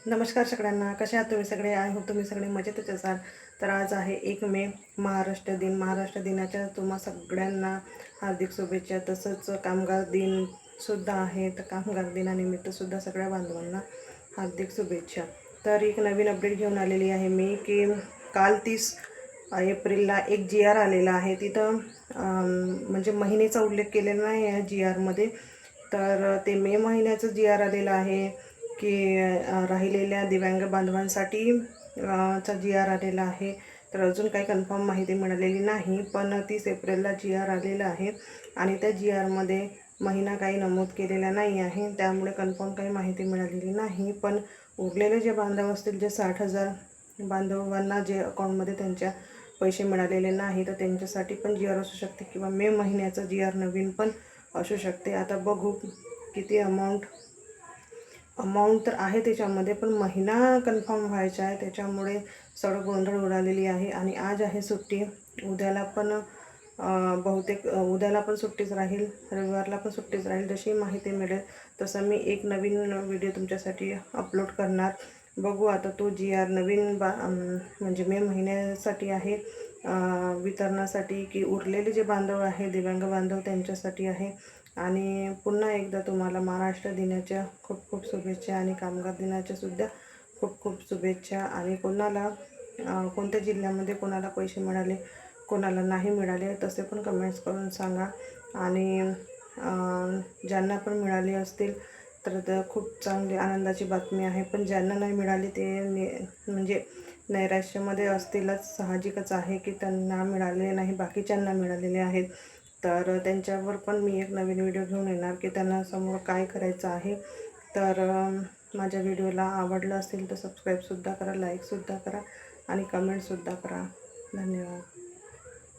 नमस्कार सगळ्यांना, कसे आहात तुम्ही सगळे? आय होप तुम्ही सगळे मजेतच असाल. तर आज आहे 1 मे, महाराष्ट्र दिन. महाराष्ट्र दिनाच्या तुम्हा सगळ्यांना हार्दिक शुभेच्छा. तसंच कामगार दिनसुद्धा आहे, तर कामगार दिनानिमित्तसुद्धा सगळ्या बांधवांना हार्दिक शुभेच्छा. तर एक नवीन अपडेट घेऊन आलेली आहे मी, की काल 30 एप्रिलला एक GR आलेला आहे. तिथं म्हणजे महिन्याचा उल्लेख केलेला नाही आहे GRमध्ये. तर ते मे महिन्याचं GR आलेलं आहे, की राहिलेल्या दिव्यांग बांधवांसाठी चा GR आलेला आहे. तर अजून काही कन्फर्म माहिती मिळालेली नाही, पण 30 एप्रिलला GR आलेला आहे आणि त्या GRमध्ये महिना काही नमूद केलेला नाही आहे, त्यामुळे कन्फर्म काही माहिती मिळालेली नाही. पण उरलेले जे बांधव असतील, जे 60,000 बांधवांना जे अकाउंटमध्ये त्यांच्या पैसे मिळालेले नाही, तर त्यांच्यासाठी पण GR असू शकते किंवा मे महिन्याचं GR नवीन पण असू शकते. आता बघू किती अमाऊंट तर आहे त्याच्यामध्ये, पण महिना कन्फर्म व्हायचा आहे, त्याच्यामुळे सगळं गोंधळ उडालेली आहे. आणि आज आहे सुट्टी, उद्याला पण बहुतेक उद्याला पण सुट्टीच राहील, रविवारला पण सुट्टीच राहील. जशी माहिती मिळेल तसं मी एक नवीन व्हिडिओ तुमच्यासाठी अपलोड करणार. बघू आता तो GR नवीन म्हणजे मे महिन्यासाठी आहे वितरणासाठी, की उरलेले जे बांधव आहे दिव्यांग बांधव त्यांच्यासाठी आहे. आणि पुन्हा एकदा तुम्हाला महाराष्ट्र दिनाच्या खूप खूप शुभेच्छा आणि कामगार दिनाच्यासुद्धा खूप खूप शुभेच्छा. आणि कोणाला कोणत्या जिल्ह्यामध्ये कोणाला पैसे मिळाले, कोणाला नाही मिळाले, तसे पण कमेंट्स करून सांगा. आणि ज्यांना पण मिळाले असतील तर खूप चांगली आनंदाची बातमी आहे. पण ज्यांना नाही मिळाली ते म्हणजे नैराश्यामध्ये असतीलच, साहजिकच आहे की त्यांना मिळालेले नाही, बाकीच्यांना मिळालेले आहेत. तर त्यांच्यावर पण मी एक नवीन व्हिडिओ घेऊन येणार, की त्यांना समोर काय करायचं आहे. तर माझ्या व्हिडिओला आवडलं असेल तर सबस्क्राईबसुद्धा करा, लाईकसुद्धा करा आणि कमेंटसुद्धा करा. धन्यवाद.